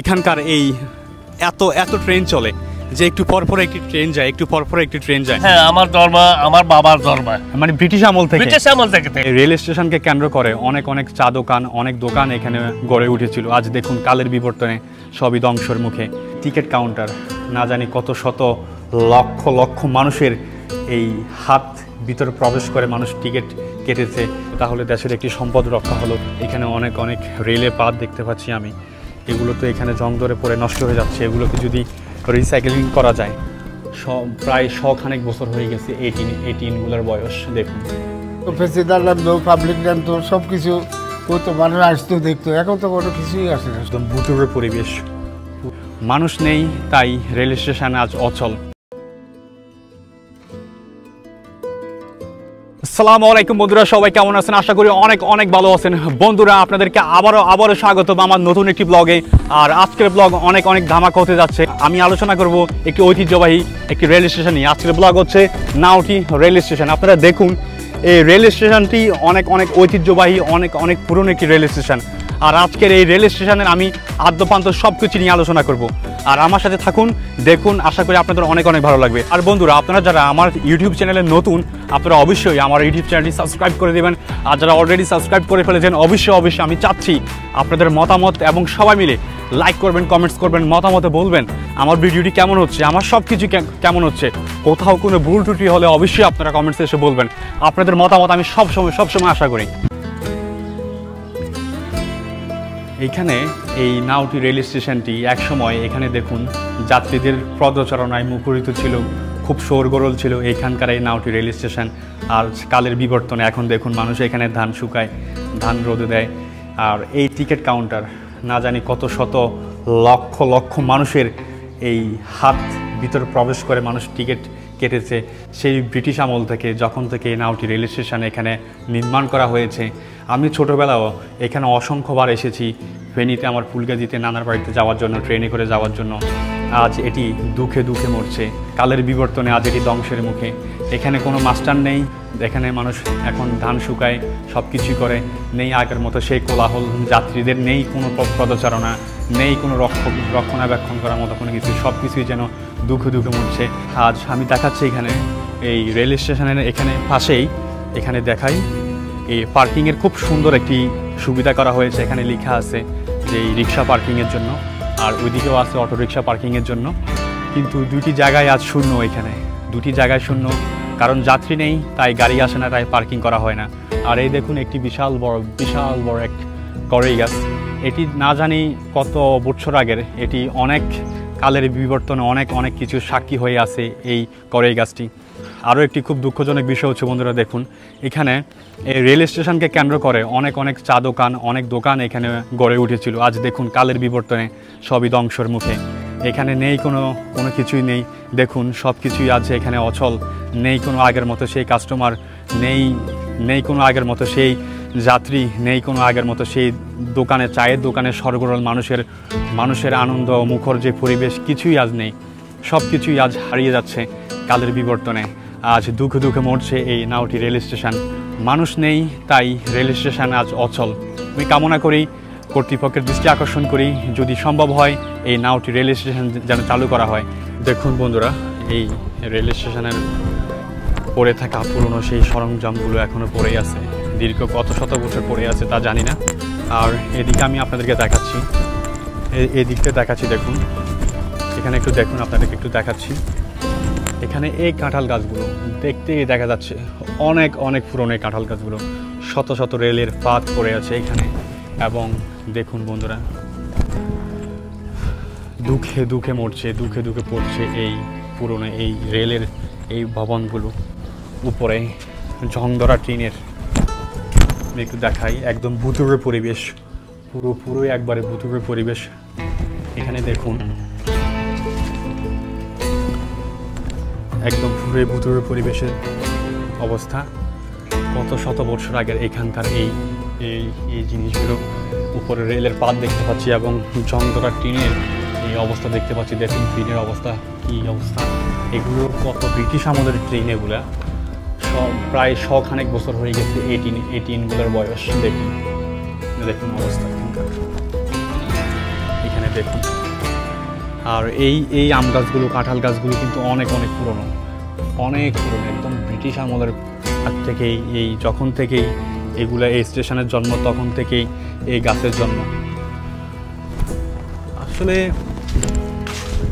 এখানকার এই এত এত ট্রেন চলে যে একটু পরপর একটি ট্রেন যায়, একটু পরপর একটি ট্রেন যায়। হ্যাঁ, আমার ধর্ম, আমার বাবার ধর্ম, মানে ব্রিটিশ আমল থেকে। রেল স্টেশনকে কেন্দ্র করে অনেক অনেক চা দোকান, অনেক দোকান এখানে গড়ে উঠেছিল। আজ দেখুন কালের বিবর্তনে সবই ধ্বংসের মুখে। টিকিট কাউন্টার, না জানি কত শত লক্ষ লক্ষ মানুষের এই হাত ভিতরে প্রবেশ করে মানুষ টিকিট কেটেছে, তাহলে দেশের একটি সম্পদ রক্ষা হলো। এখানে অনেক অনেক রেলের পাত দেখতে পাচ্ছি আমি, এগুলো তো এখানে জং ধরে পড়ে নষ্ট হয়ে যাচ্ছে। এগুলোকে যদি রিসাইকেলিং করা যায়, প্রায় 100 খানেক বছর হয়ে গেছে এই টিনগুলোর বয়স। দেখুন পাবলিক তো সব কিছু করতো, মানুষ আসতো দেখতো, এখন তো কোনো কিছুই আসে না। একদম ভুতুড়ে পরিবেশ, মানুষ নেই, তাই রেল স্টেশন আজ অচল। আসসালামু আলাইকুম বন্ধুরা, সবাই কেমন আছেন? আশা করি অনেক অনেক ভালো আছেন। বন্ধুরা, আপনাদেরকে আবারও স্বাগত আমার নতুন একটি ব্লগে। আর আজকের ব্লগ অনেক অনেক ধামাকা হতে যাচ্ছে। আমি আলোচনা করব একটি ঐতিহ্যবাহী একটি রেল স্টেশন নিয়ে। আজকের ব্লগ হচ্ছে নাউটি রেল স্টেশন। আপনারা দেখুন, এই রেল স্টেশনটি অনেক অনেক ঐতিহ্যবাহী, অনেক অনেক পুরনো একটি রেল স্টেশন। আর আজকের এই রেল স্টেশনের আমি আদ্যপান্ত সব কিছু নিয়ে আলোচনা করব। আর আমার সাথে থাকুন, দেখুন, আশা করি আপনাদের অনেক অনেক ভালো লাগবে। আর বন্ধুরা, আপনারা যারা আমার ইউটিউব চ্যানেলে নতুন, আপনারা অবশ্যই আমার ইউটিউব চ্যানেলটি সাবস্ক্রাইব করে দেবেন। আর যারা অলরেডি সাবস্ক্রাইব করে ফেলেছেন, অবশ্যই আমি চাচ্ছি আপনাদের মতামত, এবং সবাই মিলে লাইক করবেন, কমেন্টস করবেন, মতামতে বলবেন আমার ভিডিওটি কেমন হচ্ছে, আমার সব কিছু কেমন হচ্ছে। কোথাও কোনো ভুল ত্রুটি হলে অবশ্যই আপনারা কমেন্টসে এসে বলবেন। আপনাদের মতামত আমি সবসময় আশা করি। এইখানে এই নাউটি রেল স্টেশনটি একসময়, এখানে দেখুন, যাত্রীদের পদচারণায় মুখরিত ছিল, খুব শোরগোল ছিল এখানকার এই নাউটি রেল স্টেশন। আর কালের বিবর্তনে এখন দেখুন মানুষ এখানে ধান শুকায়, ধান রোদে দেয়। আর এই টিকিট কাউন্টার, না জানি কত শত লক্ষ লক্ষ মানুষের এই হাত ভিতরে প্রবেশ করে মানুষ টিকিট কেটেছে সেই ব্রিটিশ আমল থেকে, যখন থেকে এই নাউটি রেল স্টেশন এখানে নির্মাণ করা হয়েছে। আমি ছোটোবেলাও এখানে অসংখ্যবার এসেছি, ফেনীতে আমার ফুলগাজীতে নানার বাড়িতে যাওয়ার জন্য, ট্রেনে করে যাওয়ার জন্য। আজ এটি দুঃখে দুঃখে মরছে, কালের বিবর্তনে আজ এটি ধ্বংসের মুখে। এখানে কোনো মাস্টার নেই, এখানে মানুষ এখন ধান শুকায়, সব কিছুই করে, নেই আগের মতো সেই কোলাহল, যাত্রীদের নেই কোনো পদচারণা, নেই কোনো রক্ষণাবেক্ষণ করার মতো কোনো কিছু, সব কিছুই যেন দুঃখে দুঃখে মরছে। আজ আমি দেখাচ্ছি এখানে এই রেল স্টেশনের এখানে পাশেই, এখানে দেখাই এই পার্কিংয়ের খুব সুন্দর একটি সুবিধা করা হয়েছে। এখানে লেখা আছে যে এই রিক্সা পার্কিংয়ের জন্য, আর ওইদিকেও আছে অটো রিক্সা পার্কিংয়ের জন্য। কিন্তু দুটি জায়গায় আজ শূন্য, এখানে দুটি জায়গায় শূন্য, কারণ যাত্রী নেই, তাই গাড়ি আসে না, তাই পার্কিং করা হয় না। আর এই দেখুন একটি বিশাল বড় এক কড়াই গাছ। এটি না জানি কত বছর আগের, এটি অনেক কালের বিবর্তনে অনেক অনেক কিছু সাক্ষী হয়ে আছে এই কড়াই গাছটি। আরও একটি খুব দুঃখজনক বিষয় হচ্ছে বন্ধুরা, দেখুন এখানে এই রেল স্টেশনকে কেন্দ্র করে অনেক অনেক চা দোকান, অনেক দোকান এখানে গড়ে উঠেছিল। আজ দেখুন কালের বিবর্তনে সবই ধ্বংসের মুখে। এখানে নেই কোনো কিছুই নেই, দেখুন সব কিছুই আছে এখানে অচল। নেই কোনো আগের মতো সেই কাস্টমার, নেই কোনো আগের মতো সেই যাত্রী, নেই কোনো আগের মতো সেই দোকানে, চায়ের দোকানে সরগরল মানুষের আনন্দ মুখর যে পরিবেশ, কিছুই আজ নেই। সব কিছুই আজ হারিয়ে যাচ্ছে কালের বিবর্তনে। আজ দুঃখে দুঃখে মরছে এই নাউটি রেল স্টেশন। মানুষ নেই, তাই রেল স্টেশন আজ অচল। আমি কামনা করি, কর্তৃপক্ষের দৃষ্টি আকর্ষণ করি, যদি সম্ভব হয় এই নাউটি রেল স্টেশন যেন চালু করা হয়। দেখুন বন্ধুরা, এই রেল স্টেশনের পড়ে থাকা পুরনো সেই সরঞ্জামগুলো এখনও পড়েই আছে, দীর্ঘ কত শত বছর পড়ে আছে তা জানি না। আর এদিকে আমি আপনাদেরকে দেখাচ্ছি, এদিকটা দেখাচ্ছি, দেখুন এখানে একটু দেখুন, আপনাদেরকে একটু দেখাচ্ছি। এখানে এই কাঁঠাল গাছগুলো দেখতেই দেখা যাচ্ছে অনেক অনেক পুরনো এই কাঁঠাল গাছগুলো, শত শত রেলের পাত পড়ে আছে এখানে। এবং দেখুন বন্ধুরা, দুঃখে দুঃখে মরছে, দুঃখে দুঃখে পড়ছে এই পুরনো এই রেলের এই ভবনগুলো। উপরে ঝং ধরা টিনের, একটু দেখাই, একদম ভুতুড়ে পরিবেশ, পুরোই একবারে ভুতুড়ে পরিবেশ। এখানে দেখুন একদম ভুতুড়ে পরিবেশের অবস্থা, কত শত বছর আগের এখানকার এই জিনিসগুলো। উপরে রেলের পাত দেখতে পাচ্ছি এবং জং ধরা টিনের এই অবস্থা দেখতে পাচ্ছি। দেখুন ট্রেনের অবস্থা, কী অবস্থা। এগুলো কত ব্রিটিশ আমলের ট্রেন, এগুলা সব প্রায় 100 খানেক বছর হয়ে গেছে এই ট্রেনগুলোর বয়স। দেখুন অবস্থা এখানকার। এখানে দেখুন। আর এই আম গাছগুলো, কাঁঠাল গাছগুলো কিন্তু অনেক অনেক পুরনো, একদম ব্রিটিশ আমলের হাত থেকেই, যখন থেকেই এগুলা এই স্টেশনের জন্ম, তখন থেকেই এই গাছের জন্ম। আসলে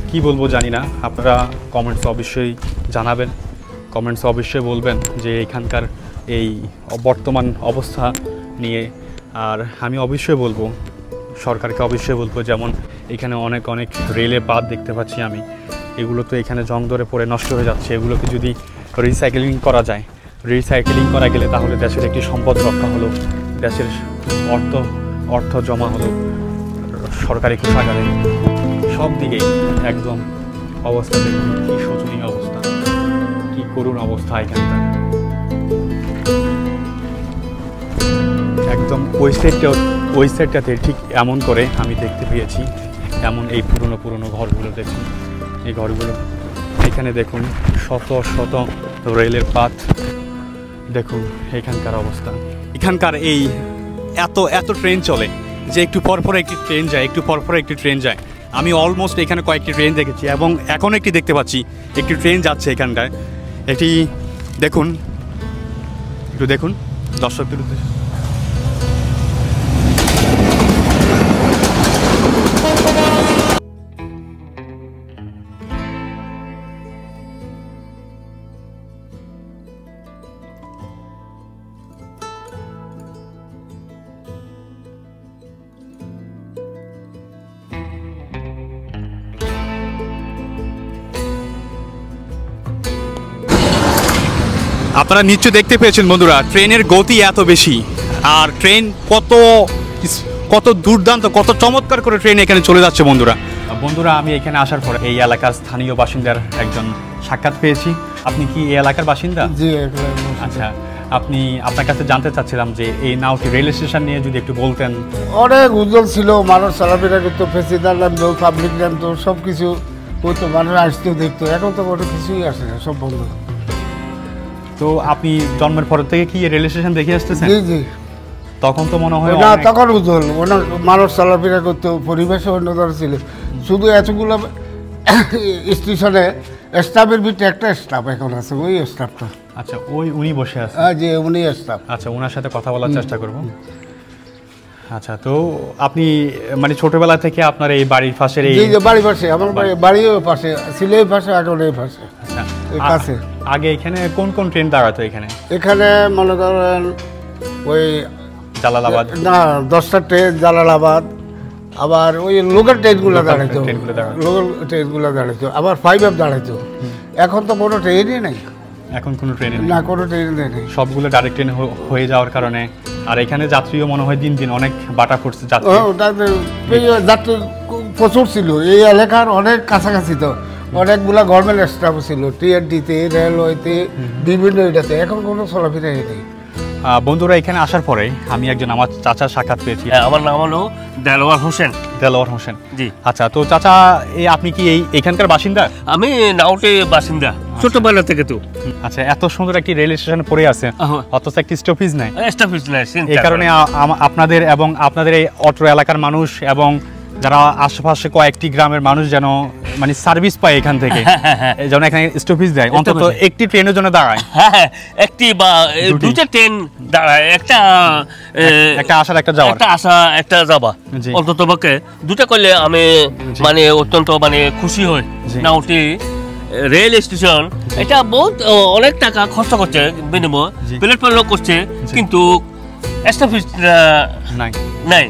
কি বলবো জানি না, আপনারা কমেন্টসে অবশ্যই জানাবেন, কমেন্টসে অবশ্যই বলবেন যে এখানকার এই বর্তমান অবস্থা নিয়ে। আর আমি অবশ্যই বলবো, সরকারকে অবশ্যই বলবো, যেমন এখানে অনেক রেলের পাত দেখতে পাচ্ছি আমি, এগুলো তো এখানে জং ধরে পড়ে নষ্ট হয়ে যাচ্ছে। এগুলোকে যদি রিসাইকেলিং করা যায়, রিসাইকেলিং করা গেলে তাহলে দেশের একটি সম্পদ রক্ষা হলো, দেশের অর্থ জমা হলো সরকারি কোষাগারে। সব দিকেই একদম অবস্থা দেখুন, কী শোচনীয় অবস্থা, কী করুণ অবস্থা এখানকার। একদম ওই সাইডটাতে ঠিক এমন করে আমি দেখতে পেয়েছি, এমন এই পুরনো ঘরগুলো দেখুন, এই ঘরগুলো এখানে দেখুন, শত রেলের পাত দেখুন এখানকার অবস্থা। এখানকার এই এত ট্রেন চলে যে একটু পরপর একটি ট্রেন যায়, আমি অলমোস্ট এখানে কয়েকটি ট্রেন দেখেছি এবং এখন একটি দেখতে পাচ্ছি, একটি ট্রেন যাচ্ছে এখানটায়। একটি দেখুন, একটু দেখুন দর্শকদের উদ্দেশ্যে। আপনারা নিশ্চয় দেখতে পেয়েছেন বন্ধুরা, ট্রেনের গতি এত বেশি, আর ট্রেন কত দুর্দান্ত, কত চমৎকার করে ট্রেন এখানে চলে যাচ্ছে বন্ধুরা। আমি এখানে আসার পরে এই এলাকার স্থানীয় বাসিন্দার একজন সাক্ষাৎ পেয়েছি। আপনি কি এই এলাকার বাসিন্দা? জি। আচ্ছা, আপনার কাছে জানতে চাচ্ছিলাম যে এই নাউটি রেল স্টেশন নিয়ে যদি একটু বলতেন। অনেক উজ্জ্বল ছিল, মানুষ চলাফেরা করতো, প্যাসেঞ্জার নামতো, পাবলিক নামতো, সব কিছু হতো, মানুষ আসতো দেখতো। এখন তো কোনো কিছুই আসে না, সব বন্ধ। তো আপনি জন্মের পর থেকে কি রেল স্টেশন দেখে আসতেছেন? জি। তখন তো মনে হয় না, তখন উজ্জ্বল, অনেক মানুষ চলাফেরা করতো, পরিবেশও অন্যতর ছিল। শুধু এতগুলো স্টেশনে স্টাফের ভিতরে একটা স্টাফ এখন আছে, ওই স্টাফটা। আচ্ছা, উনি বসে আছে? জি, উনি স্টাফ। আচ্ছা, ওনার সাথে কথা বলার চেষ্টা করব। আচ্ছা, তো আপনি মানে ছোটবেলা থেকে আপনার এই বাড়ির পাশের এই? জি, বাড়ির পাশে, আমার বাড়িও পাশে ছিল, এই পাশে, এখন এই পাশে। আচ্ছা, এই কাছে। আগে এখানে কোন ট্রেন দাঁড়াতো এখানে? এখানে মনে করেন ওই জালালাবাদ, না 10টা ট্রেন জালালাবাদ, আবার ওই লোকাল ট্রেনগুলো দাঁড়াইতো, আবার 5F দাঁড়াইতো। এখন তো কোনো ট্রেনই নেই, এখন কোনো ট্রেন না, কোনো ট্রেন নেই, সবগুলো ডাইরেক্ট ট্রেন হয়ে যাওয়ার কারণে। আর এখানে যাত্রীও মনে হয় দিন অনেক বাটা পড়ছে, যাত্রী প্রচুর ছিল। এই এলাকার অনেক কাছাকাছি তো অনেকগুলা গভর্নমেন্ট স্টাফ ছিল, TNT-তে, রেলওয়েতে, বিভিন্ন এটাতে। এখন কোনো চলাফেরাই নেই। বন্ধুরা, এখানে আসার পরে আমি আমার চাচার সাক্ষাৎ পেয়েছি। আমার নাম হলো দেলোয়ার হোসেন। জি। আচ্ছা, তো চাচা আপনি কি এখানকার বাসিন্দা? আমি নাউটি বাসিন্দা, ছোটবেলা থেকে। তো আচ্ছা, এত সুন্দর একটি রেল স্টেশন পড়ে আছে, অথচ একটি স্টপেজ নাই। এই কারণে আপনাদের এই অত্র এলাকার মানুষ এবং যারা আশেপাশে কয়েকটি গ্রামের মানুষ যেন মানে সার্ভিস পায় এখান থেকে, যেন এখানে স্টপেজ দেয়, অন্তত একটি ট্রেনের জন্য দাঁড়ায়। হ্যাঁ, একটি বা দুইটা ট্রেন দাঁড়ায়, একটা আসার একটা যাওয়া, একটা যাওয়া, অন্তত পক্ষে দুটা করলে আমি মানে অত্যন্ত মানে খুশি হই। নাউটি রেল স্টেশন এটা বহুত অনেক টাকা খরচ করছে, বিনিময় প্ল্যাটফর্ম করছে, কিন্তু নাই।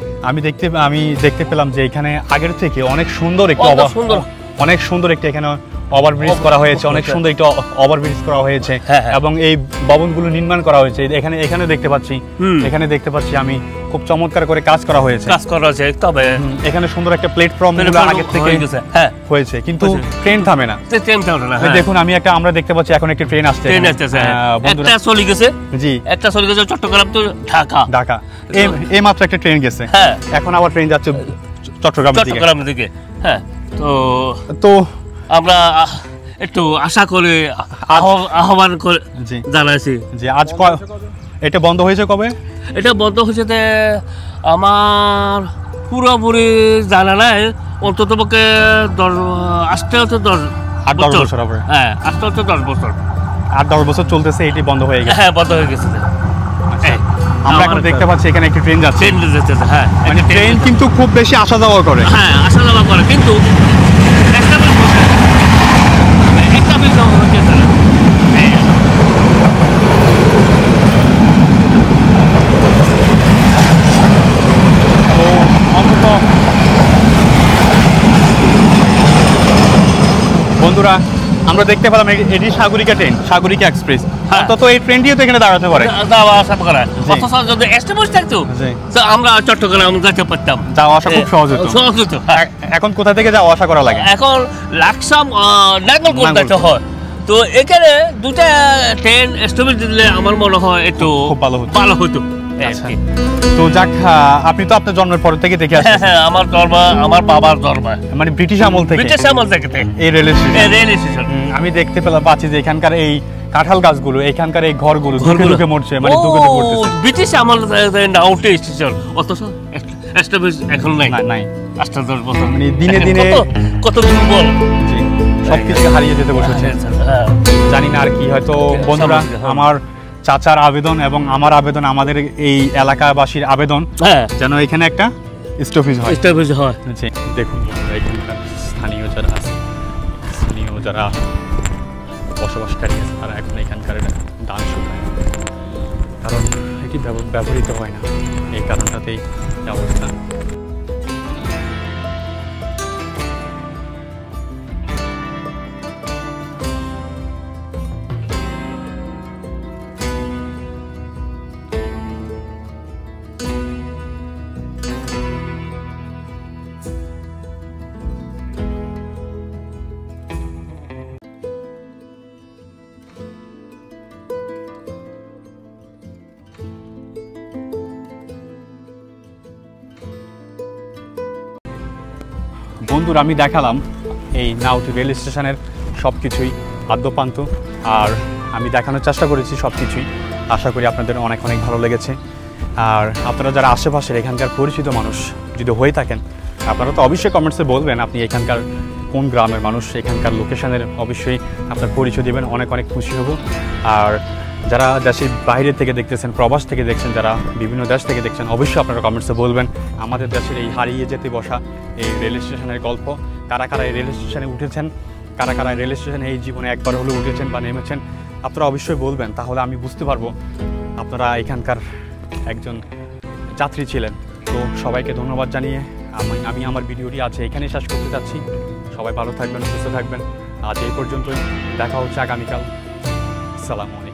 আমি দেখতে পেলাম যে এখানে আগের থেকে অনেক সুন্দর একটি এখানে ওভারব্রিজ করা হয়েছে, অনেক সুন্দর একটা ওভারব্রিজ করা হয়েছে, এবং এই ভবনগুলো নির্মাণ করা হয়েছে। এখানে দেখতে পাচ্ছি আমি খুব চমৎকার করে কাজ করা হয়েছে। তবে এখানে সুন্দর একটা প্ল্যাটফর্ম আগে থেকে হয়েছে, কিন্তু ট্রেন থামে না। দেখুন, আমরা দেখতে পাচ্ছি এখন একটি ট্রেন আসছে, একটা চলে গেছে। জি, একটা চলে গেছে চট্টগ্রাম তো ঢাকা। এই মাত্র একটা ট্রেন গেছে, এখন আবার ট্রেন যাচ্ছে চট্টগ্রামের দিকে। হ্যাঁ, তো আমরা একটু আশা করে আহ্বান করে জানাইছি যে আজ এটা বন্ধ হয়েছে কবে? এটা বন্ধ হয়েছে আমার পুরোপুরি জানা নাই, অন্তত পক্ষে আসতে হচ্ছে 10 বছর হবে। হ্যাঁ, আসতে হচ্ছে 10 বছর। 8-10 বছর চলতেছে, এটি বন্ধ হয়ে গেছে। হ্যাঁ, বন্ধ হয়ে গেছে। আমরা এখন দেখতে পাচ্ছি এখানে একটি ট্রেন যাচ্ছে। ট্রেন যাচ্ছে, হ্যাঁ। মানে ট্রেন কিন্তু খুব বেশি আসা যাওয়া করে। হ্যাঁ, আসা যাওয়া করে, কিন্তু একটা বিষয় হচ্ছে বন্ধুরা, আমরা দেখতে পেলাম এটি সাগরিকা ট্রেন, সাগরিকা এক্সপ্রেস। অন্তত এই ট্রেনটিও তো এখানে দাঁড়াতে পারে, যাওয়া আসা করে। অথচ যদি এস্টাবলিশ থাকতো, তো আমরা চট্টগ্রাম যেতে পারতাম, যাওয়া আসা খুব সহজ হতো। সহজ হতো। এখন কোথা থেকে যাওয়া আসা করা লাগে? এখন লাকসাম নাঙ্গলকোট যেতে হয়। তো এখানে দুটা ট্রেন এস্টাবলিশ দিলে আমার মনে হয় একটু খুব ভালো হতো। তো যাক, আপনি তো আপনার জন্মের পর থেকে দেখে আসছেন। হ্যাঁ, আমার ধর্ম, আমার বাবার ধর্ম, মানে ব্রিটিশ আমল থেকে। ব্রিটিশ আমল থেকে এই রেল স্টেশন আমি দেখতে পাচ্ছি যে এখানকার এই কাঁঠাল গাছগুলো, এখানকার এই ঘরগুলো দুকে মরছে, মানে দুকে পড়তেছে। ব্রিটিশ আমল নাউটে স্টেশন, অথচ এস্টাবলিশ এখন নাই। 8-10 বছর, মানে দিনে দিনে কত দুর্বল, সবকিছু হারিয়ে যেতে বসেছে। জানি না আর কি, হয়তো বন্ধুরা আমার চাচার আবেদন এবং আমার আবেদন, আমাদের এই এলাকাবাসীর আবেদন যেন এখানে একটা স্টপেজ হয়। দেখুন এখানকার স্থানীয় যারা বসবাসকারী আছে, তারা এখন এখানকার ধান শুকায়, কারণ এটি ব্যবহৃত হয় না। এই কারণটাতেই অবস্থা। বন্ধুরা, আমি দেখালাম এই নাউটি রেল স্টেশনের সব কিছুই আদ্যপান্ত, আর আমি দেখানোর চেষ্টা করেছি সব কিছুই। আশা করি আপনাদের অনেক অনেক ভালো লেগেছে। আর আপনারা যারা আশেপাশের এখানকার পরিচিত মানুষ যদি হয়ে থাকেন, আপনারা তো অবশ্যই কমেন্টসে বলবেন আপনি এখানকার কোন গ্রামের মানুষ, এখানকার লোকেশনের অবশ্যই আপনার পরিচয় দেবেন, অনেক অনেক খুশি হব। আর যারা দেশের বাইরে থেকে দেখতেছেন, প্রবাস থেকে দেখছেন, যারা বিভিন্ন দেশ থেকে দেখছেন, অবশ্যই আপনারা কমেন্টসে বলবেন আমাদের দেশের এই হারিয়ে যেতে বসা এই রেল স্টেশনের গল্প। কারা কারা এই রেল স্টেশনে উঠেছেন, কারা কারা রেল স্টেশনে এই জীবনে একবার হলেও উঠেছেন বা নেমেছেন, আপনারা অবশ্যই বলবেন। তাহলে আমি বুঝতে পারবো আপনারা এখানকার একজন যাত্রী ছিলেন। তো সবাইকে ধন্যবাদ জানিয়ে আমি আমার ভিডিওটি আছে এখানেই শেষ করতে চাচ্ছি। সবাই ভালো থাকবেন, সুস্থ থাকবেন। আজ এই পর্যন্তই, দেখা হচ্ছে আগামীকাল। আসসালামু আলাইকুম।